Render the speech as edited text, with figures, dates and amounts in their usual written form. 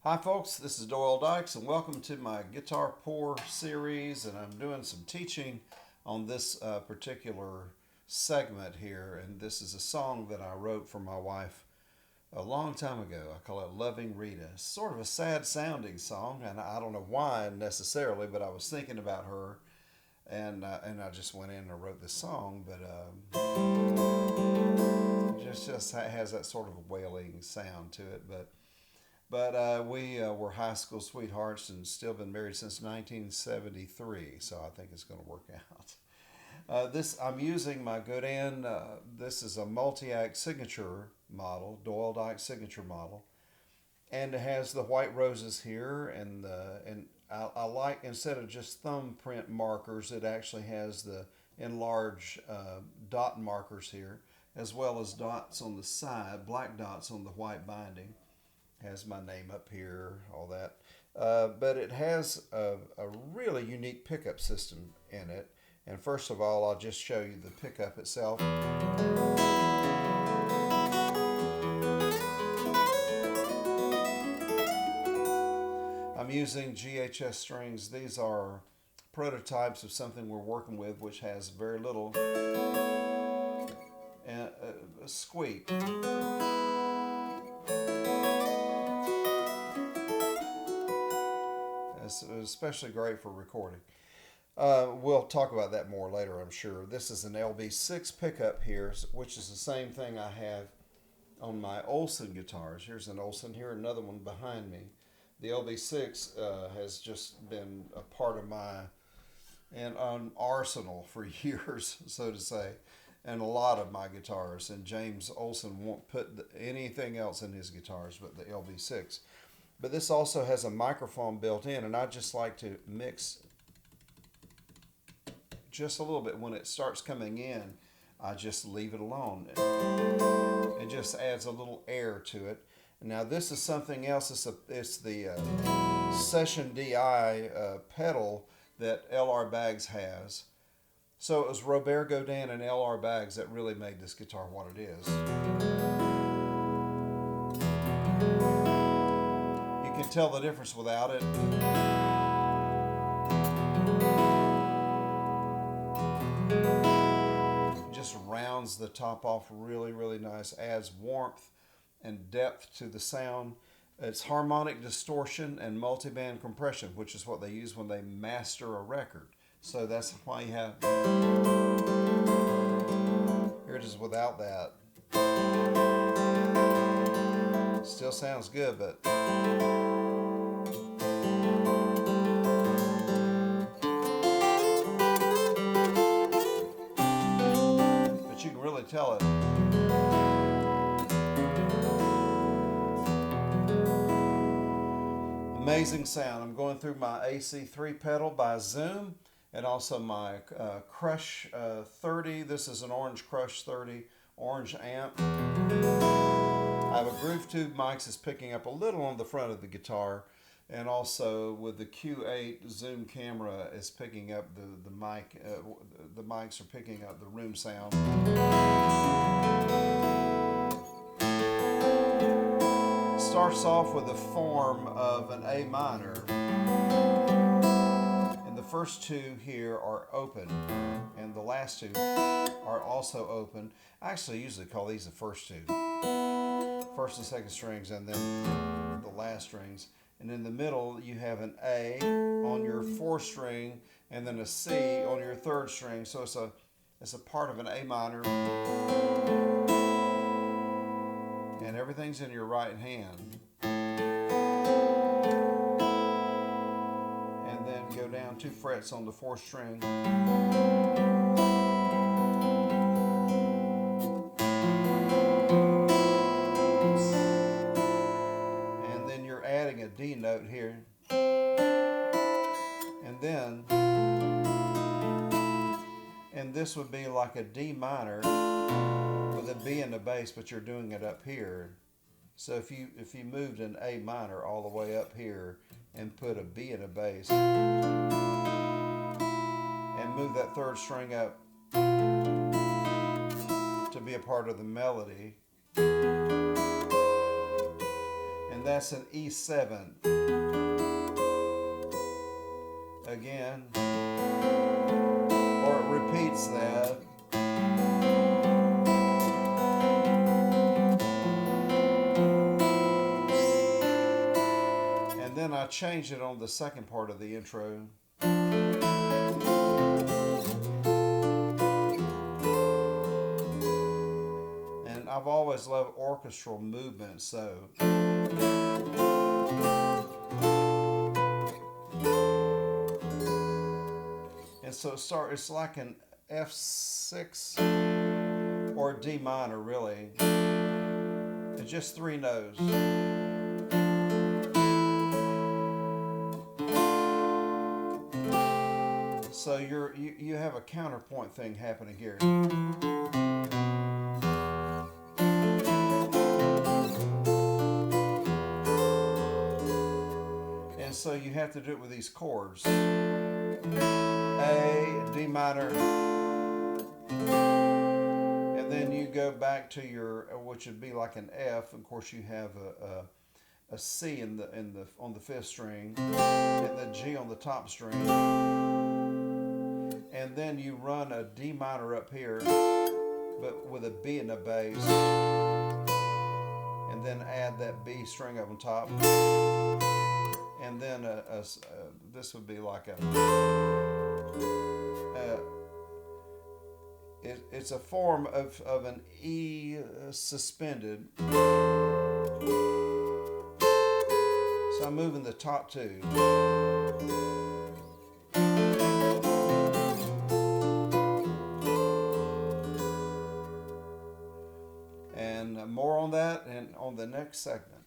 Hi folks, this is Doyle Dykes and welcome to my Guitar Pour series, and I'm doing some teaching on this particular segment here, and this is a song that I wrote for my wife a long time ago. I call it Loving Rita. It's sort of a sad sounding song, and I don't know why necessarily, but I was thinking about her, and I just went in and wrote this song, but just has that sort of wailing sound to it, but we were high school sweethearts and still been married since 1973, so I think it's going to work out. I'm using my good Ann. This is a multi-act signature model, Doyle Dykes signature model, and it has the white roses here, and I like, instead of just thumbprint markers, it actually has the enlarged dot markers here, as well as dots on the side, black dots on the white binding. Has my name up here, all that. But it has a really unique pickup system in it. And first of all, I'll just show you the pickup itself. I'm using GHS strings. These are prototypes of something we're working with, which has very little squeak. It's especially great for recording. We'll talk about that more later, I'm sure. This is an LB6 pickup here, which is the same thing I have on my Olson guitars. Here's an Olson here, another one behind me. The LB6 has just been a part of my arsenal for years, so to say, and a lot of my guitars. And James Olson won't put anything else in his guitars but the LB6. But this also has a microphone built in, and I just like to mix just a little bit. When it starts coming in, I just leave it alone. It just adds a little air to it. Now this is something else. It's the Session DI pedal that L.R. Baggs has. So it was Robert Godin and L.R. Baggs that really made this guitar what it is. You can tell the difference without it. It just rounds the top off really, really nice, adds warmth and depth to the sound. It's harmonic distortion and multiband compression, which is what they use when they master a record. So that's why you have, here it is without that. Still sounds good, but you can really tell it. Amazing sound. I'm going through my AC3 pedal by Zoom, and also my Crush 30. This is an Orange Crush 30 orange amp. I have a Groove Tube mics is picking up a little on the front of the guitar, and also with the Q8 Zoom camera is picking up the mic. The mics are picking up the room sound. Starts off with a form of an A minor, and the first two here are open, and the last two are also open. I actually usually call these the first two, first and second strings, and then the last strings. And in the middle you have an A on your fourth string, and then a C on your third string. So it's a part of an A minor, and everything's in your right hand. And then go down 2 frets on the fourth string. And then you're adding a D note here. And this would be like a D minor with a B in the bass, but you're doing it up here. So if you moved an A minor all the way up here and put a B in a bass and move that third string up to be a part of the melody, and and that's an E7. Again, or it repeats that. And then I change it on the second part of the intro. And I've always loved orchestral movement, so and so it's like an F6 or D minor, really. It's just 3 notes. So you have a counterpoint thing happening here. And so you have to do it with these chords. A, D minor, and then you go back to your, which would be like an F. Of course, you have a C on the 5th string, and the G on the top string, and then you run a D minor up here, but with a B in the bass, and then add that B string up on top, and then this would be like it's a form of an E suspended. So I'm moving the top 2. And more on that and on the next segment.